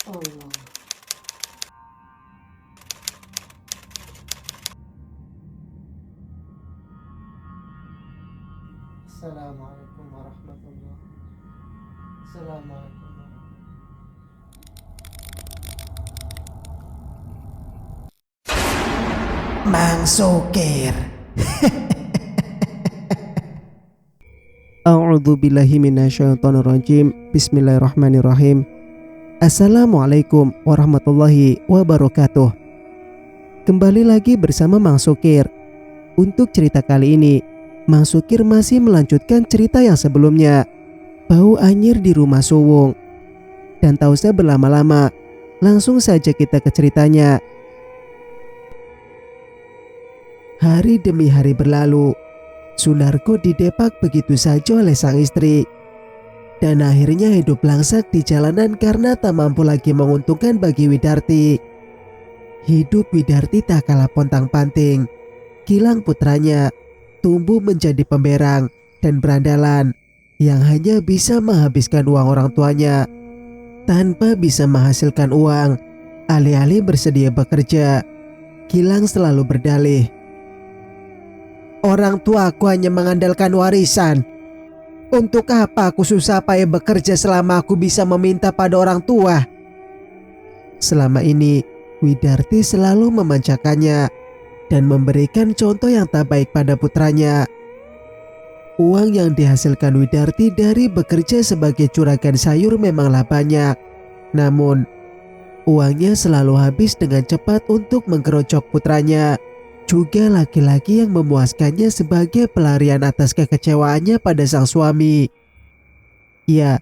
Allah. Assalamualaikum warahmatullahi. Assalamualaikum warahmatullahi. Mang Sukir. A'udzu billahi minasyaitonir rajim. Bismillahirrahmanirrahim. Assalamualaikum warahmatullahi wabarakatuh. Kembali lagi bersama Mang Sukir. Untuk cerita kali ini, Mang Sukir masih melanjutkan cerita yang sebelumnya. Bau anyir di rumah Suwung. Dan tak usah berlama-lama, langsung saja kita ke ceritanya. Hari demi hari berlalu. Sunarko didepak begitu saja oleh sang istri. Dan akhirnya hidup langsak di jalanan karena tak mampu lagi menguntungkan bagi Widarti. Hidup Widarti tak kalah pontang-panting. Gilang putranya tumbuh menjadi pemberang dan berandalan yang hanya bisa menghabiskan uang orang tuanya tanpa bisa menghasilkan uang. Alih-alih bersedia bekerja, Gilang selalu berdalih, "Orang tua aku hanya mengandalkan warisan. Untuk apa aku susah payah bekerja selama aku bisa meminta pada orang tua?" Selama ini, Widarti selalu memanjakannya dan memberikan contoh yang tak baik pada putranya. Uang yang dihasilkan Widarti dari bekerja sebagai juragan sayur memanglah banyak. Namun, uangnya selalu habis dengan cepat untuk menggerojok putranya. Juga laki-laki yang memuaskannya sebagai pelarian atas kekecewaannya pada sang suami. Ya,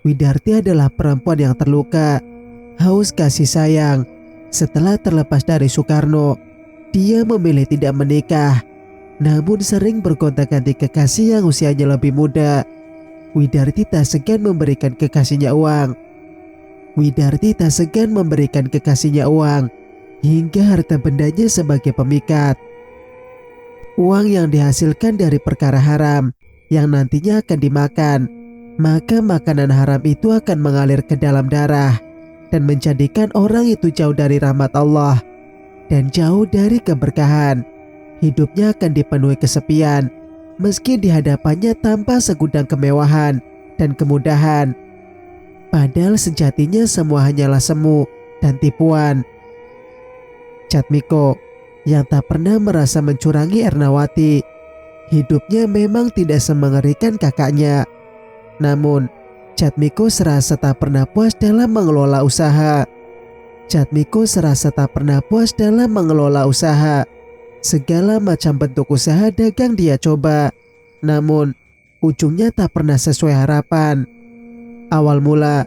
Widarti adalah perempuan yang terluka, haus kasih sayang. Setelah terlepas dari Soekarno, dia memilih tidak menikah, namun sering bergonta-ganti kekasih yang usianya lebih muda. Widarti tak segan memberikan kekasihnya uang. Hingga harta bendanya sebagai pemikat. Uang yang dihasilkan dari perkara haram yang nantinya akan dimakan, maka makanan haram itu akan mengalir ke dalam darah dan menjadikan orang itu jauh dari rahmat Allah dan jauh dari keberkahan. Hidupnya akan dipenuhi kesepian meski di hadapannya tampak segudang kemewahan dan kemudahan. Padahal sejatinya semua hanyalah semu dan tipuan. Jatmiko yang tak pernah merasa mencurangi Ernawati, hidupnya memang tidak semengerikan kakaknya. Namun, Jatmiko serasa tak pernah puas dalam mengelola usaha. Segala macam bentuk usaha dagang dia coba, namun ujungnya tak pernah sesuai harapan. Awal mula,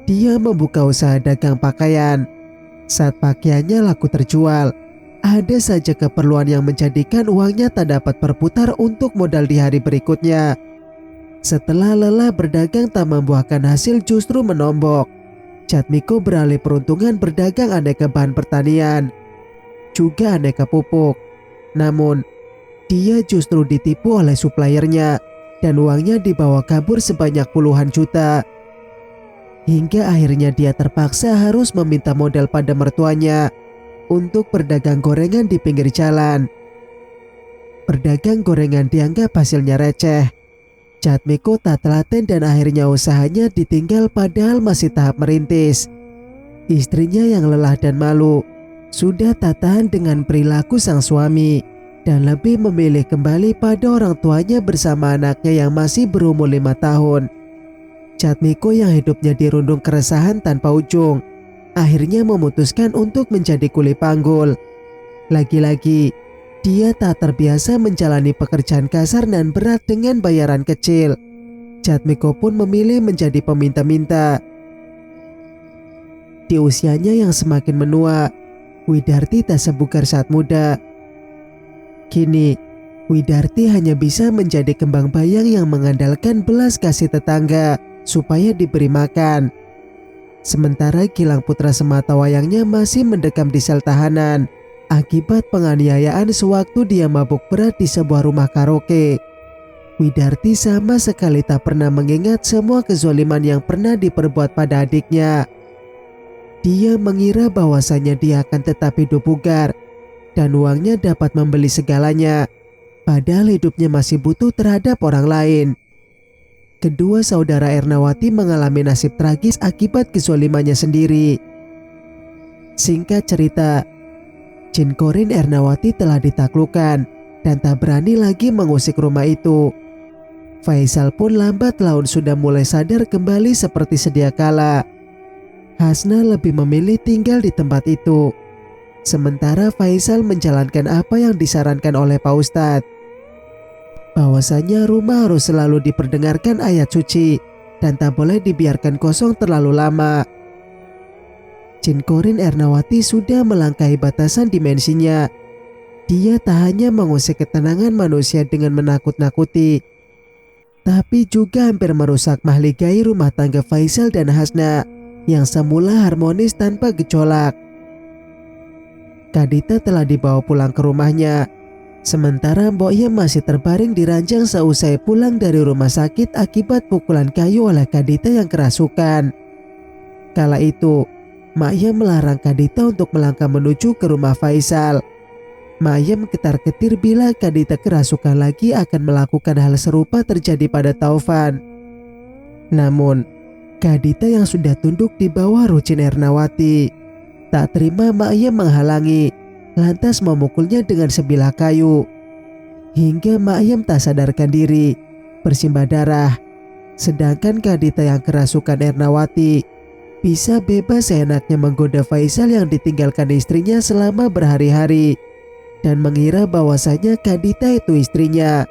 dia membuka usaha dagang pakaian. Saat pakaiannya laku terjual, ada saja keperluan yang menjadikan uangnya tak dapat berputar untuk modal di hari berikutnya. Setelah lelah berdagang tak membuahkan hasil justru menombok, Jatmiko beralih peruntungan berdagang aneka bahan pertanian, juga aneka pupuk. Namun, dia justru ditipu oleh suppliernya dan uangnya dibawa kabur sebanyak puluhan juta. Hingga akhirnya dia terpaksa harus meminta modal pada mertuanya untuk berdagang gorengan di pinggir jalan. Berdagang gorengan dianggap hasilnya receh. Jatmiko tak telaten dan akhirnya usahanya ditinggal padahal masih tahap merintis. Istrinya yang lelah dan malu sudah tak tahan dengan perilaku sang suami dan lebih memilih kembali pada orang tuanya bersama anaknya yang masih berumur 5 tahun. Jatmiko yang hidupnya dirundung keresahan tanpa ujung, akhirnya memutuskan untuk menjadi kuli panggul. Lagi-lagi, dia tak terbiasa menjalani pekerjaan kasar dan berat dengan bayaran kecil. Jatmiko pun memilih menjadi peminta-minta. Di usianya yang semakin menua, Widarti tak sebugar saat muda. Kini, Widarti hanya bisa menjadi kembang bayang yang mengandalkan belas kasih tetangga supaya diberi makan. Sementara Gilang putra sematawayangnya masih mendekam di sel tahanan akibat penganiayaan sewaktu dia mabuk berat di sebuah rumah karaoke. Widarti sama sekali tak pernah mengingat semua kezaliman yang pernah diperbuat pada adiknya. Dia mengira bahwasanya dia akan tetap hidup bugar dan uangnya dapat membeli segalanya, padahal hidupnya masih butuh terhadap orang lain. Kedua saudara Ernawati mengalami nasib tragis akibat kezalimannya sendiri. Singkat cerita, Jin Korin Ernawati telah ditaklukkan dan tak berani lagi mengusik rumah itu. Faisal pun lambat laun sudah mulai sadar kembali seperti sedia kala. Hasna lebih memilih tinggal di tempat itu, sementara Faisal menjalankan apa yang disarankan oleh Pak Ustadz. Bahwasanya rumah harus selalu diperdengarkan ayat suci dan tak boleh dibiarkan kosong terlalu lama. Jin Korin Ernawati sudah melangkahi batasan dimensinya. Dia tak hanya mengusik ketenangan manusia dengan menakut-nakuti, tapi juga hampir merusak mahligai rumah tangga Faisal dan Hasna yang semula harmonis tanpa gejolak. Kadita telah dibawa pulang ke rumahnya, sementara Mbok Yem masih terbaring di ranjang seusai pulang dari rumah sakit akibat pukulan kayu oleh Kadita yang kerasukan. Kala itu, Mak Yem melarang Kadita untuk melangkah menuju ke rumah Faisal. Mak Yem ketar-ketir bila Kadita kerasukan lagi akan melakukan hal serupa terjadi pada Taufan. Namun, Kadita yang sudah tunduk di bawah Rucin Ernawati tak terima Mak Yem menghalangi, lantas memukulnya dengan sebilah kayu hingga Mak Yem tak sadarkan diri, bersimbah darah. Sedangkan Kadita yang kerasukan Ernawati bisa bebas seenaknya menggoda Faisal yang ditinggalkan istrinya selama berhari-hari dan mengira bahwasanya Kadita itu istrinya.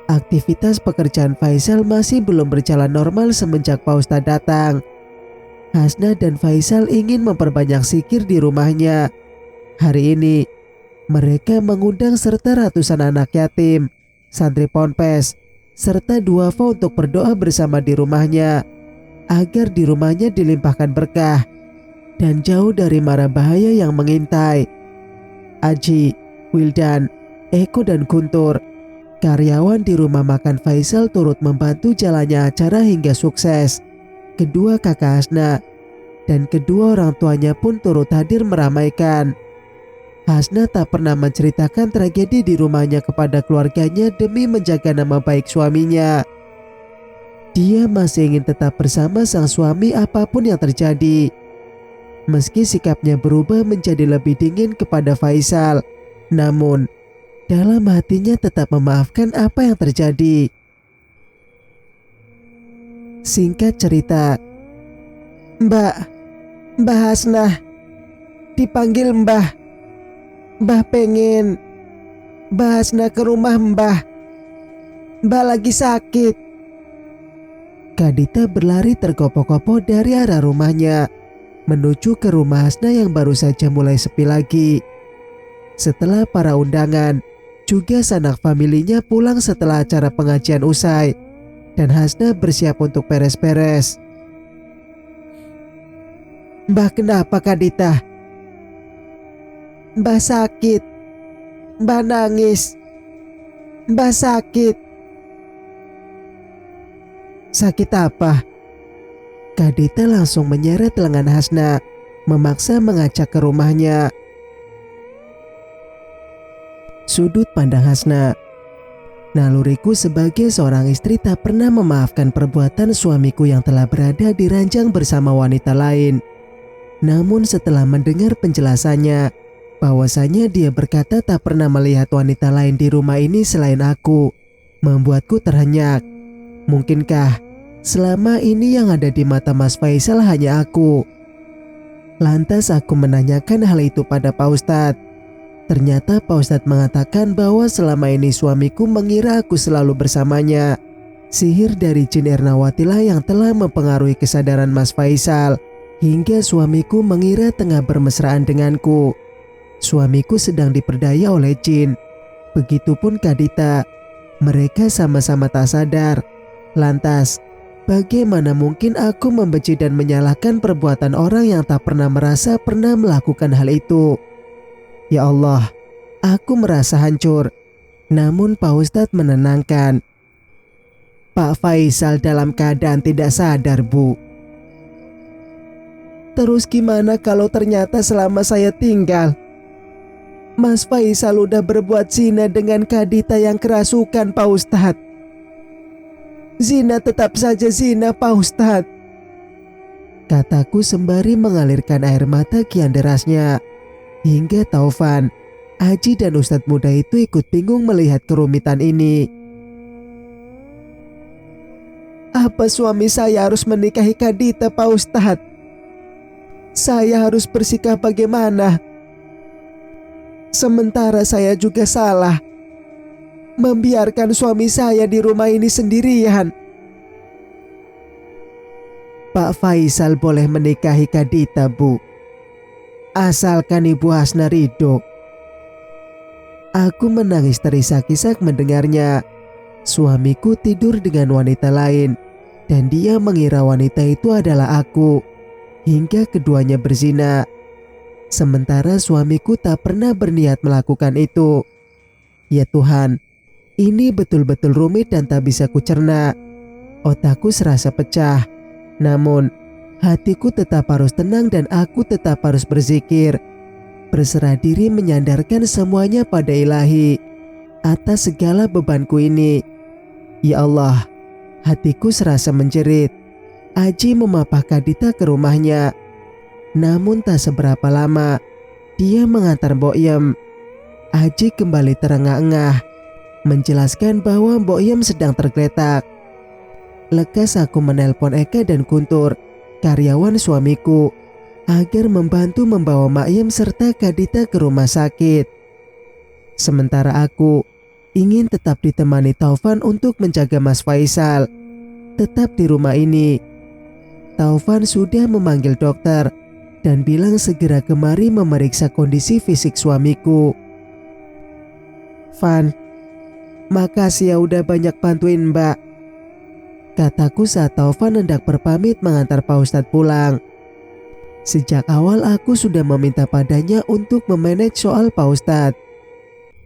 Aktivitas pekerjaan Faisal masih belum berjalan normal semenjak Pak Ustadz datang. Hasna dan Faisal ingin memperbanyak zikir di rumahnya. Hari ini, mereka mengundang serta ratusan anak yatim, santri ponpes, serta duafa untuk berdoa bersama di rumahnya, agar di rumahnya dilimpahkan berkah dan jauh dari mara bahaya yang mengintai. Aji, Wildan, Eko dan Guntur, karyawan di rumah makan Faisal, turut membantu jalannya acara hingga sukses. Kedua kakak Hasna dan kedua orang tuanya pun turut hadir meramaikan. Hasna tak pernah menceritakan tragedi di rumahnya kepada keluarganya demi menjaga nama baik suaminya. Dia masih ingin tetap bersama sang suami apapun yang terjadi. Meski sikapnya berubah menjadi lebih dingin kepada Faisal, namun dalam hatinya tetap memaafkan apa yang terjadi. Singkat cerita, Mbah Hasnah, dipanggil Mbah. Mbah pengen Mbah Hasnah ke rumah Mbah. Mbah lagi sakit. Kadita berlari tergopoh-gopoh dari arah rumahnya menuju ke rumah Hasnah yang baru saja mulai sepi lagi. Setelah para undangan, juga sanak familinya pulang setelah acara pengajian usai, dan Hasnah bersiap untuk beres-beres. Mbah kenapa Kadita? Mbah sakit. Mbah nangis. Mbah sakit. Sakit apa? Kadita langsung menyeret lengan Hasnah, memaksa mengajak ke rumahnya. Sudut pandang Hasnah. Naluriku sebagai seorang istri tak pernah memaafkan perbuatan suamiku yang telah berada di ranjang bersama wanita lain. Namun setelah mendengar penjelasannya, bahwasanya dia berkata tak pernah melihat wanita lain di rumah ini selain aku, membuatku terhenyak. Mungkinkah selama ini yang ada di mata Mas Faisal hanya aku? Lantas aku menanyakan hal itu pada Pak Ustadz. Ternyata Pak Ustadz mengatakan bahwa selama ini suamiku mengira aku selalu bersamanya. Sihir dari Jin Ernawati lah yang telah mempengaruhi kesadaran Mas Faisal, hingga suamiku mengira tengah bermesraan denganku. Suamiku sedang diperdaya oleh jin. Begitupun Kadita. Mereka sama-sama tak sadar. Lantas, bagaimana mungkin aku membenci dan menyalahkan perbuatan orang yang tak pernah merasa pernah melakukan hal itu? Ya Allah, aku merasa hancur. Namun Pak Ustadz menenangkan. Pak Faisal dalam keadaan tidak sadar, Bu. Terus gimana kalau ternyata selama saya tinggal Mas Faisal udah berbuat zina dengan Kadita yang kerasukan, Pak Ustadz? Zina tetap saja zina, Pak Ustadz, kataku sembari mengalirkan air mata kian derasnya. Hingga Taufan, Haji dan Ustadz muda itu ikut bingung melihat kerumitan ini. Apa suami saya harus menikahi Kadita, Pak Ustadz? Saya harus bersikap bagaimana? Sementara saya juga salah membiarkan suami saya di rumah ini sendirian. Pak Faisal boleh menikahi Kadita, Bu, asalkan Ibu Hasna ridho. Aku menangis terisak-isak mendengarnya. Suamiku tidur dengan wanita lain dan dia mengira wanita itu adalah aku, hingga keduanya berzina. Sementara suamiku tak pernah berniat melakukan itu. Ya Tuhan, ini betul-betul rumit dan tak bisa kucerna. Otakku serasa pecah. Namun, hatiku tetap harus tenang dan aku tetap harus berzikir. Berserah diri menyandarkan semuanya pada Ilahi atas segala bebanku ini. Ya Allah, hatiku serasa menjerit. Aji memapah Kadita ke rumahnya. Namun tak seberapa lama, dia mengantar Mbok Yem. Aji kembali terengah-engah, menjelaskan bahwa Mbok Yem sedang tergeletak. Lekas aku menelpon Eka dan Kuntur, karyawan suamiku, agar membantu membawa Mak Yem serta Kadita ke rumah sakit. Sementara aku ingin tetap ditemani Taufan untuk menjaga Mas Faisal. Tetap di rumah ini. Taufan sudah memanggil dokter dan bilang segera kemari memeriksa kondisi fisik suamiku. Van, makasih ya udah banyak bantuin Mbak, kataku saat Taufan hendak berpamit mengantar Pak Ustadz pulang. Sejak awal aku sudah meminta padanya untuk memanage soal Pak Ustadz.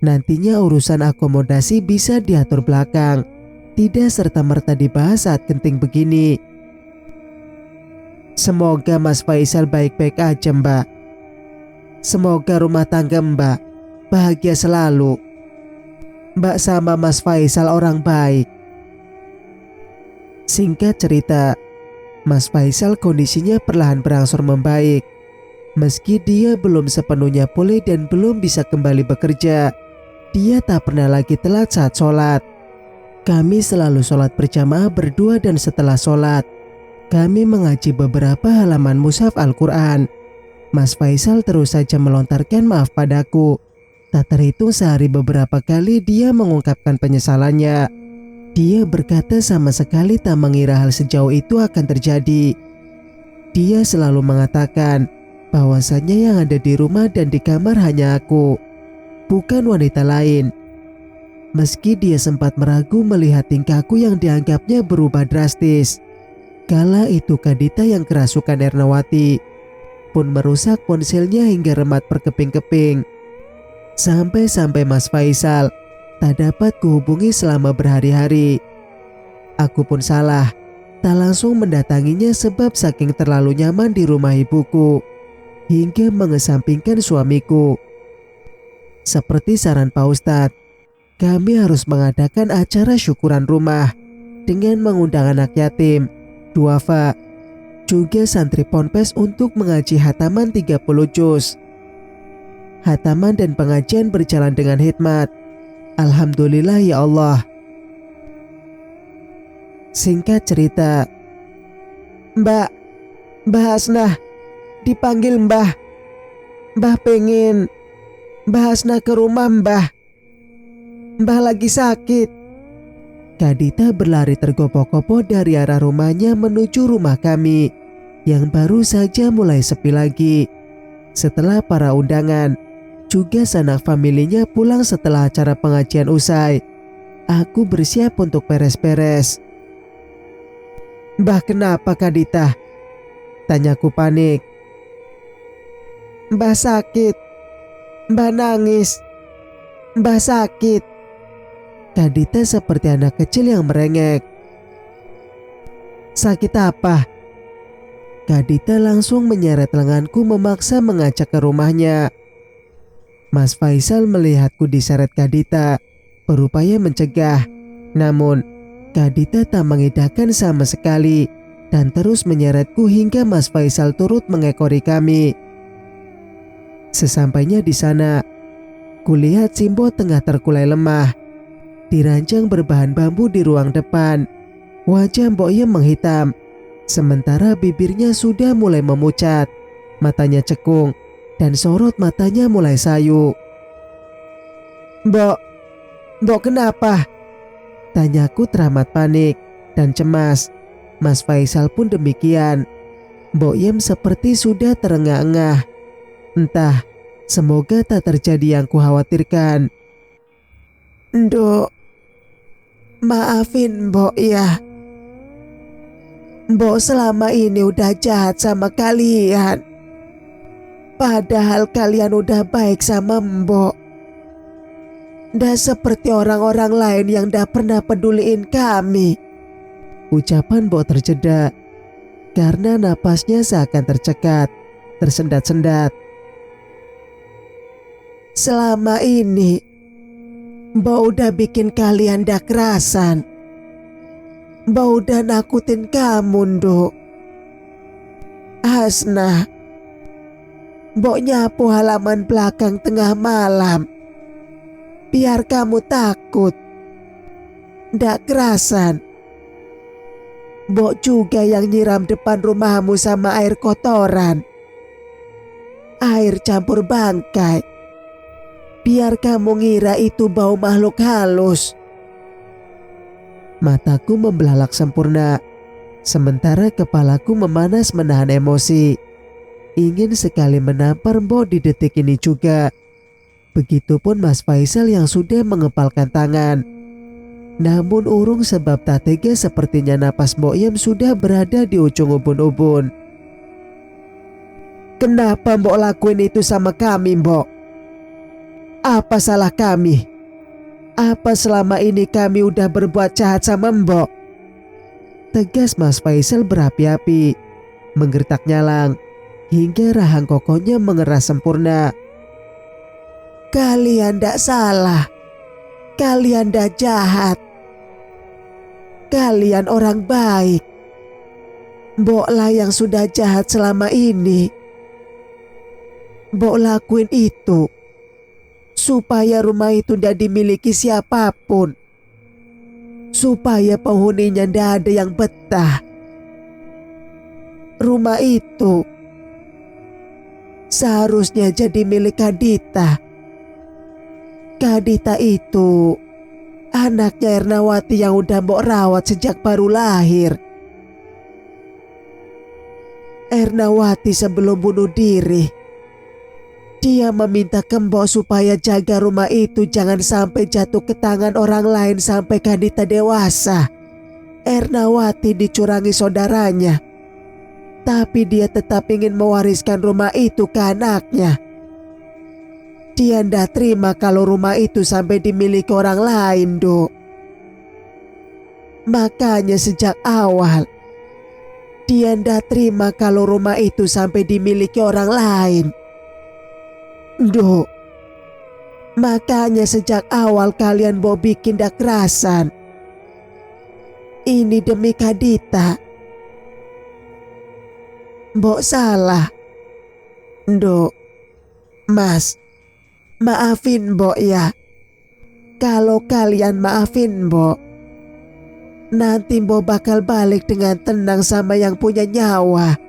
Nantinya urusan akomodasi bisa diatur belakang, tidak serta-merta dibahas saat genting begini. Semoga Mas Faisal baik-baik aja Mbak. Semoga rumah tangga Mbak bahagia selalu. Mbak sama Mas Faisal orang baik. Singkat cerita, Mas Faisal kondisinya perlahan berangsur membaik. Meski dia belum sepenuhnya pulih dan belum bisa kembali bekerja, dia tak pernah lagi telat saat sholat. Kami selalu sholat berjamaah berdua dan setelah sholat, kami mengaji beberapa halaman mushaf Al-Quran. Mas Faisal terus saja melontarkan maaf padaku. Tak terhitung sehari beberapa kali dia mengungkapkan penyesalannya. Dia berkata sama sekali tak mengira hal sejauh itu akan terjadi. Dia selalu mengatakan bahwasanya yang ada di rumah dan di kamar hanya aku, bukan wanita lain. Meski dia sempat meragu melihat tingkahku yang dianggapnya berubah drastis. Kala itu Kadita yang kerasukan Ernawati pun merusak ponselnya hingga remat berkeping-keping. Sampai-sampai Mas Faisal tak dapat kuhubungi selama berhari-hari. Aku pun salah, tak langsung mendatanginya sebab saking terlalu nyaman di rumah ibuku, hingga mengesampingkan suamiku. Seperti saran Pak Ustadz, kami harus mengadakan acara syukuran rumah dengan mengundang anak yatim, duafa, juga santri ponpes untuk mengaji hataman 30 juz. Hataman dan pengajian berjalan dengan hikmat. Alhamdulillah ya Allah. Singkat cerita, Mbak Hasnah, dipanggil Mbah. Mbah pengen Mbah Hasnah ke rumah Mbah. Mbah lagi sakit. Kadita berlari tergopoh-gopoh dari arah rumahnya menuju rumah kami yang baru saja mulai sepi lagi. Setelah para undangan, juga sanak familinya pulang setelah acara pengajian usai, aku bersiap untuk beres-beres. Mbah kenapa Kadita? Tanyaku panik. Mbah sakit. Mbah nangis. Mbah sakit. Kadita seperti anak kecil yang merengek. Sakit apa? Kadita langsung menyeret lenganku memaksa mengajak ke rumahnya. Mas Faisal melihatku diseret Kadita, berupaya mencegah. Namun, Kadita tak mengindahkan sama sekali dan terus menyeretku hingga Mas Faisal turut mengekori kami. Sesampainya di sana, kulihat Simbo tengah terkulai lemah. Di ranjang berbahan bambu di ruang depan, wajah Mbok Yem menghitam. Sementara bibirnya sudah mulai memucat, matanya cekung, dan sorot matanya mulai sayu. Mbok kenapa?" tanyaku teramat panik dan cemas. Mas Faisal pun demikian. Mbok Yem seperti sudah terengah-engah. Entah, semoga tak terjadi yang kukhawatirkan. "Nduk, maafin Mbok ya. Mbok selama ini udah jahat sama kalian. Padahal kalian udah baik sama Mbok. Nggak seperti orang-orang lain yang nggak pernah peduliin kami." Ucapan Mbok terjeda karena napasnya seakan tercekat, tersendat-sendat. "Selama ini Mbok udah bikin kalian ndak kerasan. Mbok udah nakutin kamu, Nduk. Hasna, Mbok nyapu halaman belakang tengah malam biar kamu takut. Ndak kerasan. Mbok juga yang nyiram depan rumahmu sama air kotoran, air campur bangkai, biar kamu ngira itu bau makhluk halus." Mataku membelalak sempurna, sementara kepalaku memanas menahan emosi. Ingin sekali menampar Mbok di detik ini juga. Begitupun Mas Faisal yang sudah mengepalkan tangan. Namun urung sebab tak tega sepertinya napas Mbok Yem sudah berada di ujung ubun-ubun. "Kenapa Mbok lakuin itu sama kami, Mbok? Apa salah kami? Apa selama ini kami udah berbuat jahat sama Mbok?" Tegas Mas Faisal berapi-api, menggertak nyalang, hingga rahang kokohnya mengeras sempurna. "Kalian ndak salah. Kalian ndak jahat. Kalian orang baik. Mbok lah yang sudah jahat selama ini. Mbok lakuin itu supaya rumah itu ndak dimiliki siapapun. Supaya penghuninya ndak ada yang betah. Rumah itu seharusnya jadi milik Kadita. Kadita itu anaknya Ernawati yang udah Mbok rawat sejak baru lahir. Ernawati sebelum bunuh diri, dia meminta ke Mbok supaya jaga rumah itu jangan sampai jatuh ke tangan orang lain sampai Kadita dewasa. Ernawati dicurangi saudaranya, tapi dia tetap ingin mewariskan rumah itu ke anaknya. Dia ndak terima kalau rumah itu sampai dimiliki orang lain, Dok. Makanya sejak awal dia ndak terima kalau rumah itu sampai dimiliki orang lain, Dok. Makanya sejak awal kalian mau bikin ndak kerasan. Ini demi Kadita. Mbok salah, Nduk. Mas, maafin Mbok ya. Kalau kalian maafin Mbok, nanti Mbok bakal balik dengan tenang sama yang punya nyawa.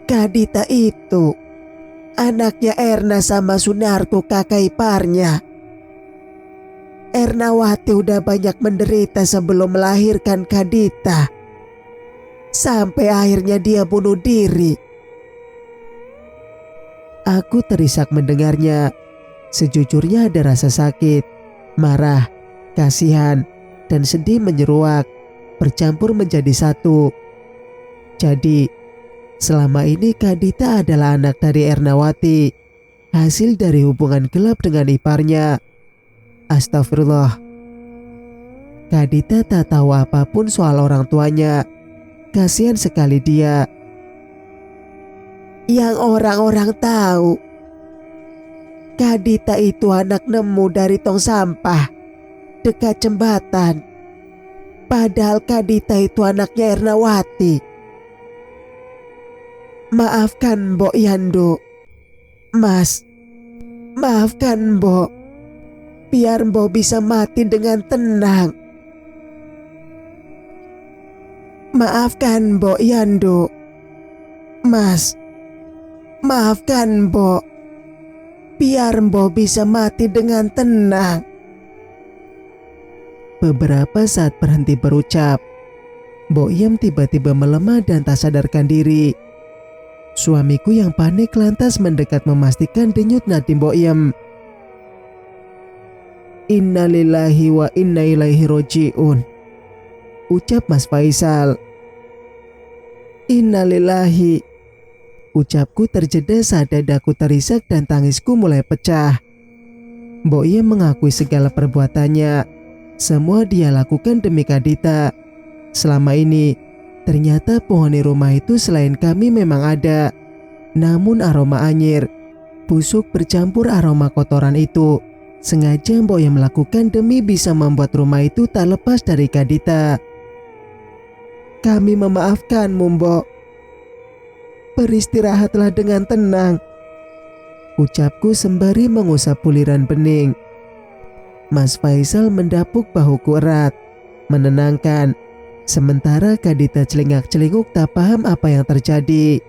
Kadita itu anaknya Erna sama Sunarko, kakak iparnya. Ernawati udah banyak menderita sebelum melahirkan Kadita. Sampai akhirnya dia bunuh diri. Aku terisak mendengarnya. Sejujurnya ada rasa sakit, marah, kasihan, dan sedih menyeruak, bercampur menjadi satu. Jadi, selama ini Kadita adalah anak dari Ernawati, hasil dari hubungan gelap dengan iparnya. Astagfirullah. Kadita tak tahu apapun soal orang tuanya. Kasihan sekali dia. Yang orang-orang tahu, Kadita itu anak nemu dari tong sampah dekat jembatan. Padahal Kadita itu anaknya Ernawati. Maafkan Mbok Yando. Mas, maafkan Mbok. Biar Mbok bisa mati dengan tenang. Maafkan Mbok Yando. Mas, maafkan Mbok. Biar Mbok bisa mati dengan tenang. Beberapa saat berhenti berucap, Mbok Yem tiba-tiba melemah dan tak sadarkan diri. Suamiku yang panik lantas mendekat memastikan denyut nadi Mbok Yem. Innalillahi wa inna ilaihi roji'un, ucap Mas Faisal. Innalillahi, ucapku terjeda saat dadaku terisak dan tangisku mulai pecah. Mbok Yem mengakui segala perbuatannya. Semua dia lakukan demi Kadita. Selama ini, ternyata penghuni rumah itu selain kami memang ada. Namun aroma anyir, busuk bercampur aroma kotoran itu sengaja Mbok Yem melakukan demi bisa membuat rumah itu tak lepas dari Kadita. Kami memaafkanmu, Mbok. Beristirahatlah dengan tenang, ucapku sembari mengusap buliran bening. Mas Faisal mendapuk bahuku erat, menenangkan. Sementara Kadita celingak-celinguk tak paham apa yang terjadi.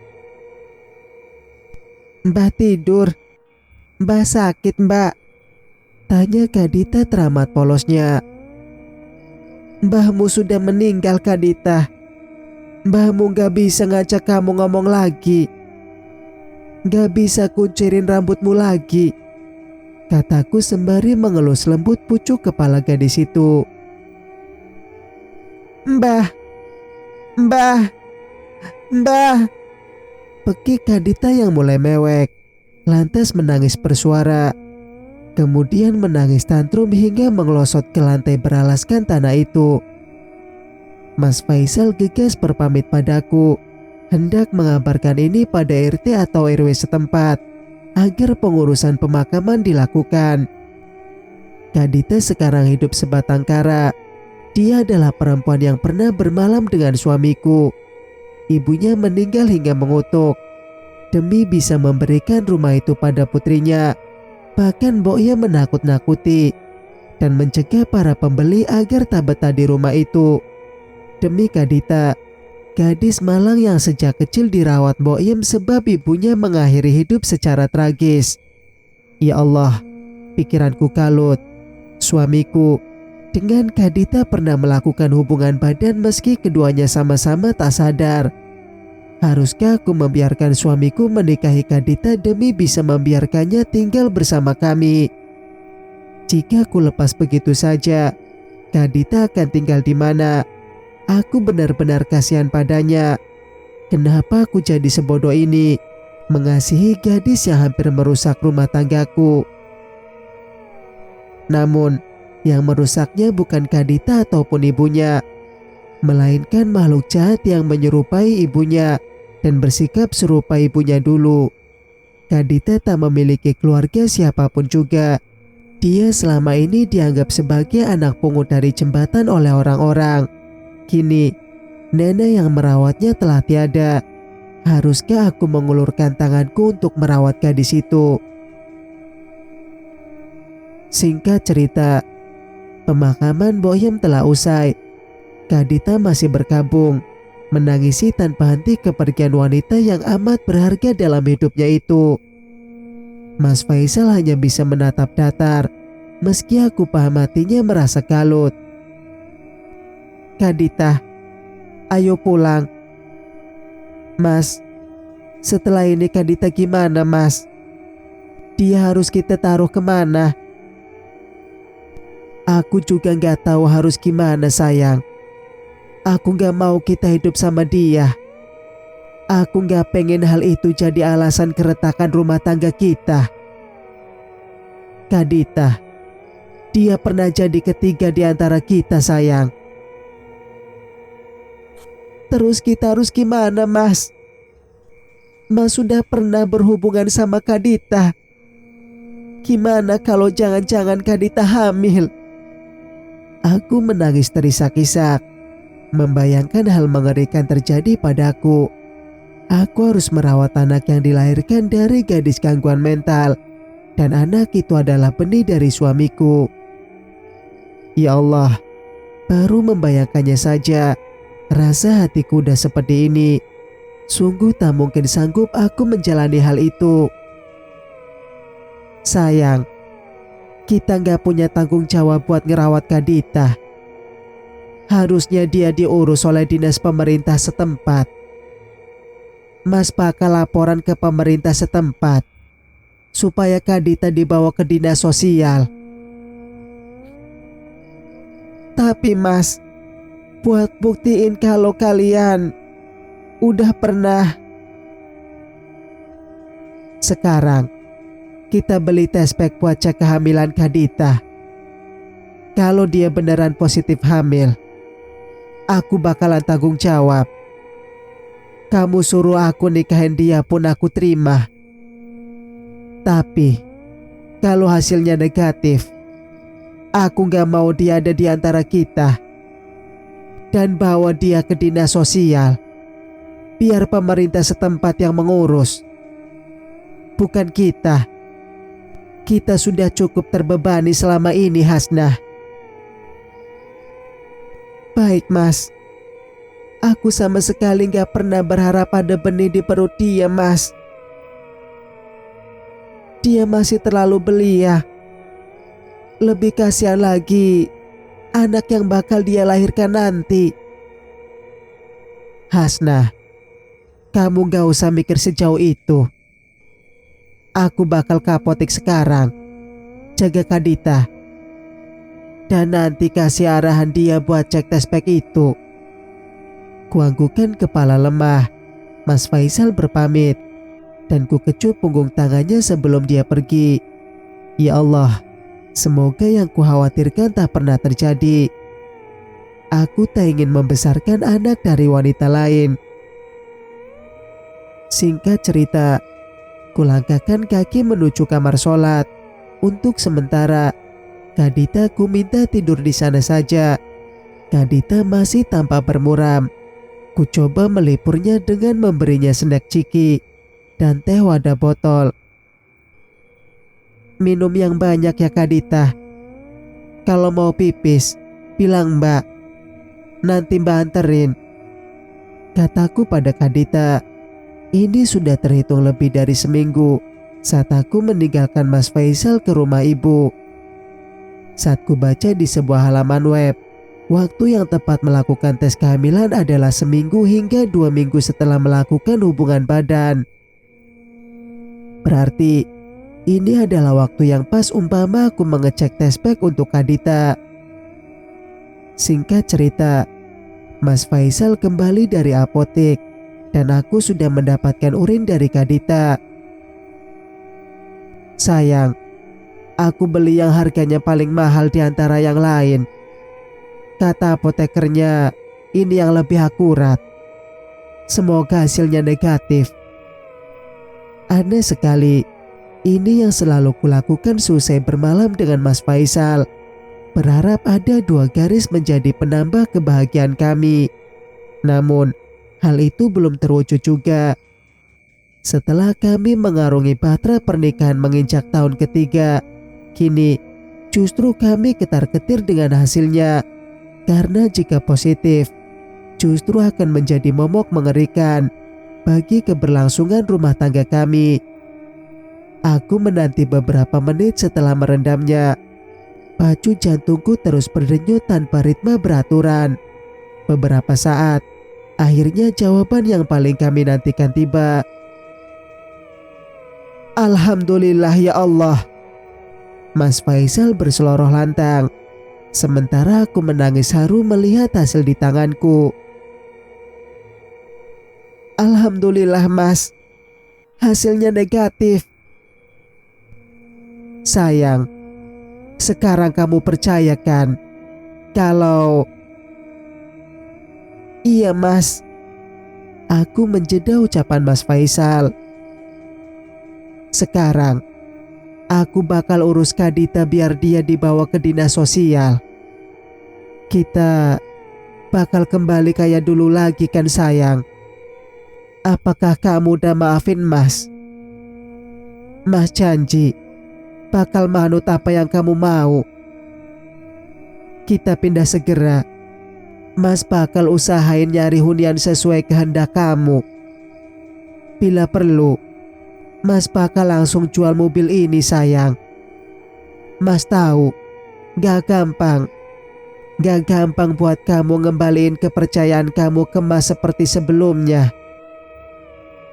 Mbah tidur. Mbah sakit, Mbak, tanya Kadita teramat polosnya. Mbahmu sudah meninggal, Kadita. Mbahmu gak bisa ngajak kamu ngomong lagi. Gak bisa kuncirin rambutmu lagi, kataku sembari mengelus lembut pucuk kepala gadis itu. Mbah, Mbah, Mbah, pekik Kadita yang mulai mewek, lantas menangis bersuara. Kemudian menangis tantrum hingga mengelosot ke lantai beralaskan tanah itu. Mas Faisal gegas berpamit padaku, hendak mengabarkan ini pada RT atau RW setempat agar pengurusan pemakaman dilakukan. Kadita sekarang hidup sebatang kara. Dia adalah perempuan yang pernah bermalam dengan suamiku. Ibunya meninggal hingga mengutuk demi bisa memberikan rumah itu pada putrinya. Bahkan Mbok Yem menakut-nakuti dan mencegah para pembeli agar tak betah di rumah itu. Demi Kadita, gadis malang yang sejak kecil dirawat Mbok Yem sebab ibunya mengakhiri hidup secara tragis. Ya Allah, pikiranku kalut. Suamiku dengan Kadita pernah melakukan hubungan badan meski keduanya sama-sama tak sadar. Haruskah aku membiarkan suamiku menikahi Kadita demi bisa membiarkannya tinggal bersama kami? Jika aku lepas begitu saja, Kadita akan tinggal di mana? Aku benar-benar kasihan padanya. Kenapa aku jadi sebodoh ini, mengasihi gadis yang hampir merusak rumah tanggaku? Namun, yang merusaknya bukan Kadita ataupun ibunya, melainkan makhluk jahat yang menyerupai ibunya dan bersikap serupa ibunya dulu. Kadita tak memiliki keluarga siapapun juga. Dia selama ini dianggap sebagai anak pungut dari jembatan oleh orang-orang. Kini, nenek yang merawatnya telah tiada. Haruskah aku mengulurkan tanganku untuk merawat gadis itu? Singkat cerita, pemakaman Mbok Yem telah usai. Kadita masih berkabung, menangisi tanpa henti kepergian wanita yang amat berharga dalam hidupnya itu. Mas Faisal hanya bisa menatap datar, meski aku paham hatinya merasa kalut. Kadita, ayo pulang. Mas, setelah ini Kadita gimana, Mas? Dia harus kita taruh kemana? Aku juga gak tahu harus gimana, sayang. Aku gak mau kita hidup sama dia. Aku gak pengen hal itu jadi alasan keretakan rumah tangga kita. Kadita, dia pernah jadi ketiga di antara kita, sayang. Terus kita harus gimana, Mas? Mas sudah pernah berhubungan sama Kadita. Gimana kalau jangan-jangan Kadita hamil? Aku menangis terisak-isak, membayangkan hal mengerikan terjadi padaku. Aku harus merawat anak yang dilahirkan dari gadis gangguan mental, dan anak itu adalah benih dari suamiku. Ya Allah, baru membayangkannya saja, rasa hatiku udah seperti ini. Sungguh tak mungkin sanggup aku menjalani hal itu. Sayang, kita nggak punya tanggung jawab buat ngerawat Kadita. Harusnya dia diurus oleh dinas pemerintah setempat. Mas bakal laporan ke pemerintah setempat supaya Kadita dibawa ke dinas sosial. Tapi Mas, buat buktiin kalau kalian udah pernah. Sekarang kita beli tes pack buat cek kehamilan Kadita. Kalau dia beneran positif hamil, aku bakalan tanggung jawab. Kamu suruh aku nikahin dia pun aku terima. Tapi kalau hasilnya negatif, aku gak mau dia ada di antara kita. Dan bawa dia ke dinas sosial, biar pemerintah setempat yang mengurus, bukan kita. Kita sudah cukup terbebani selama ini, Hasnah. Baik, Mas. Aku sama sekali gak pernah berharap ada benih di perut dia, Mas. Dia masih terlalu belia. Lebih kasihan lagi anak yang bakal dia lahirkan nanti. Hasnah, kamu gak usah mikir sejauh itu. Aku bakal ke apotek sekarang, jaga Kadita, dan nanti kasih arahan dia buat cek tes pack itu. Kuanggukan kepala lemah. Mas Faisal berpamit, dan ku kecup punggung tangannya sebelum dia pergi. Ya Allah, semoga yang kukhawatirkan tak pernah terjadi. Aku tak ingin membesarkan anak dari wanita lain. Singkat cerita, kulangkahkan kaki menuju kamar sholat. Untuk sementara, Kadita ku minta tidur di sana saja. Kadita masih tampak bermuram. Ku coba melipurnya dengan memberinya snack ciki dan teh wadah botol. Minum yang banyak ya Kadita. Kalau mau pipis, bilang Mbak. Nanti Mbak anterin. Kataku pada Kadita. Ini sudah terhitung lebih dari seminggu saat aku meninggalkan Mas Faisal ke rumah ibu. Saat ku baca di sebuah halaman web, waktu yang tepat melakukan tes kehamilan adalah seminggu hingga 2 minggu setelah melakukan hubungan badan. Berarti ini adalah waktu yang pas umpama aku mengecek tes pack untuk Kadita. Singkat cerita, Mas Faisal kembali dari apotek dan aku sudah mendapatkan urin dari Kadita. Sayang, aku beli yang harganya paling mahal di antara yang lain. Kata apotekernya, ini yang lebih akurat. Semoga hasilnya negatif. Aneh sekali, ini yang selalu kulakukan selesai bermalam dengan Mas Faisal. Berharap ada 2 garis menjadi penambah kebahagiaan kami. Namun, hal itu belum terwujud juga. Setelah kami mengarungi bahtera pernikahan menginjak tahun ketiga, kini justru kami ketar-ketir dengan hasilnya. Karena jika positif, justru akan menjadi momok mengerikan bagi keberlangsungan rumah tangga kami. Aku menanti beberapa menit setelah merendamnya. Pacu jantungku terus berdenyut tanpa ritme beraturan. Beberapa saat, akhirnya jawaban yang paling kami nantikan tiba. Alhamdulillah ya Allah. Mas Faisal berseloroh lantang. Sementara aku menangis haru melihat hasil di tanganku. Alhamdulillah Mas, hasilnya negatif. Sayang, sekarang kamu percaya kan kalau... Iya Mas, Aku menjeda ucapan Mas Faisal. Sekarang, aku bakal urus Kadita biar dia dibawa ke dinas sosial. Kita bakal kembali kayak dulu lagi kan sayang? Apakah kamu udah maafin Mas? Mas janji bakal manut apa yang kamu mau. Kita pindah segera. Mas bakal usahain nyari hunian sesuai kehendak kamu. Bila perlu, Mas bakal langsung jual mobil ini sayang. Mas tahu, gak gampang buat kamu ngembaliin kepercayaan kamu ke Mas seperti sebelumnya.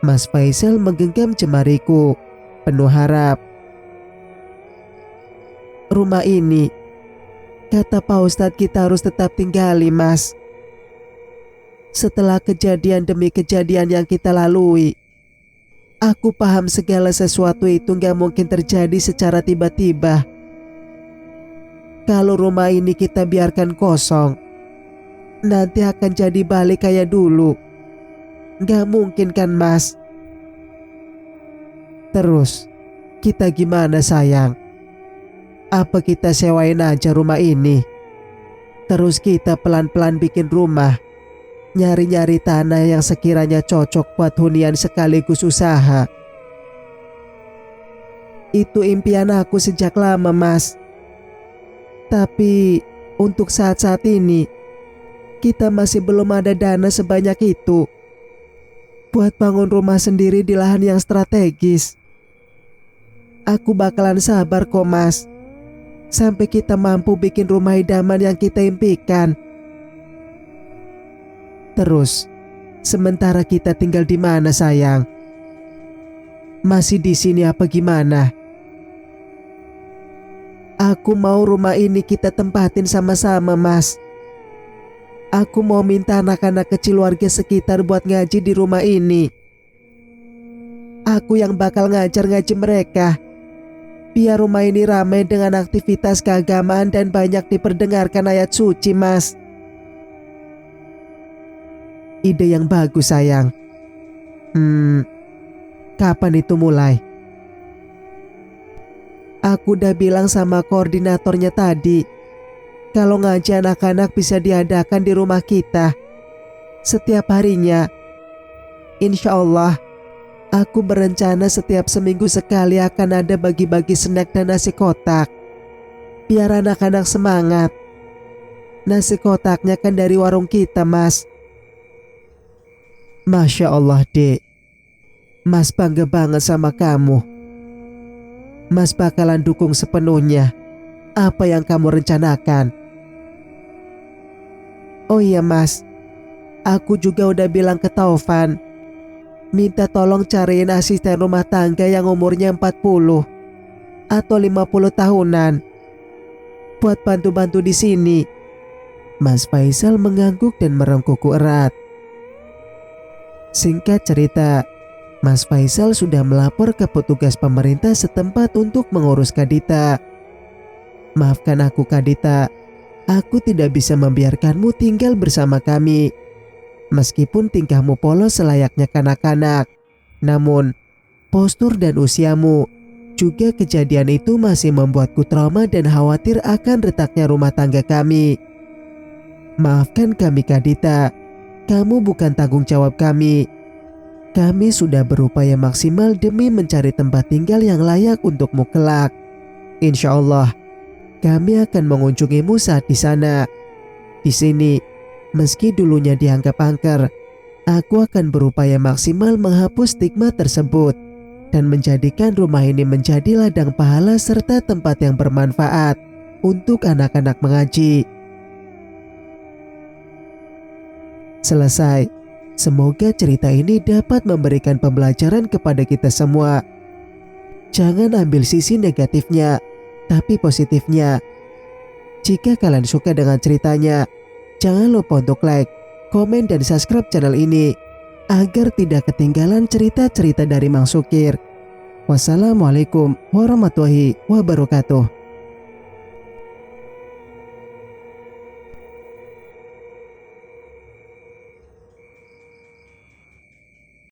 Mas Faisal menggenggam jemariku, penuh harap. Rumah ini, kata Pak Ustadz, kita harus tetap tinggali Mas. Setelah kejadian demi kejadian yang kita lalui, aku paham segala sesuatu itu gak mungkin terjadi secara tiba-tiba. Kalau rumah ini kita biarkan kosong, nanti akan jadi balik kayak dulu. Gak mungkin kan Mas? Terus, kita gimana sayang? Apa kita sewain aja rumah ini? Terus kita pelan-pelan bikin rumah, nyari-nyari tanah yang sekiranya cocok buat hunian sekaligus usaha. Itu impian aku sejak lama Mas. Tapi untuk saat-saat ini, kita masih belum ada dana sebanyak itu buat bangun rumah sendiri di lahan yang strategis. Aku bakalan sabar kok Mas, sampai kita mampu bikin rumah idaman yang kita impikan. Terus, sementara kita tinggal di mana sayang? Masih di sini apa gimana? Aku mau rumah ini kita tempatin sama-sama Mas. Aku mau minta anak-anak kecil warga sekitar buat ngaji di rumah ini. Aku yang bakal ngajar-ngaji mereka, biar rumah ini ramai dengan aktivitas keagamaan dan banyak diperdengarkan ayat suci Mas. Ide yang bagus sayang. Kapan itu mulai? Aku udah bilang sama koordinatornya tadi, kalau ngaji anak-anak bisa diadakan di rumah kita setiap harinya. Insya Allah, aku berencana setiap seminggu sekali akan ada bagi-bagi snack dan nasi kotak, biar anak-anak semangat. Nasi kotaknya kan dari warung kita Mas. Masya Allah Dek, Mas bangga banget sama kamu. Mas bakalan dukung sepenuhnya apa yang kamu rencanakan. Oh iya Mas, aku juga udah bilang ke Taufan, minta tolong cariin asisten rumah tangga yang umurnya 40 atau 50 tahunan buat bantu-bantu di sini. Mas Faisal mengangguk dan merengkuku erat. Singkat cerita, Mas Faisal sudah melapor ke petugas pemerintah setempat untuk mengurus Kadita. Maafkan aku Kadita, aku tidak bisa membiarkanmu tinggal bersama kami. Meskipun tingkahmu polos selayaknya kanak-kanak, namun postur dan usiamu, juga kejadian itu masih membuatku trauma dan khawatir akan retaknya rumah tangga kami. Maafkan kami Kadita, kamu bukan tanggung jawab kami. Kami sudah berupaya maksimal demi mencari tempat tinggal yang layak untukmu kelak. Insya Allah, kami akan mengunjungimu saat di sana. Di sini, meski dulunya dianggap angker, aku akan berupaya maksimal menghapus stigma tersebut dan menjadikan rumah ini menjadi ladang pahala serta tempat yang bermanfaat untuk anak-anak mengaji. Selesai. Semoga cerita ini dapat memberikan pembelajaran kepada kita semua. Jangan ambil sisi negatifnya, tapi positifnya. Jika kalian suka dengan ceritanya, jangan lupa untuk like, komen, dan subscribe channel ini agar tidak ketinggalan cerita-cerita dari Mang Sukir. Wassalamualaikum warahmatullahi wabarakatuh.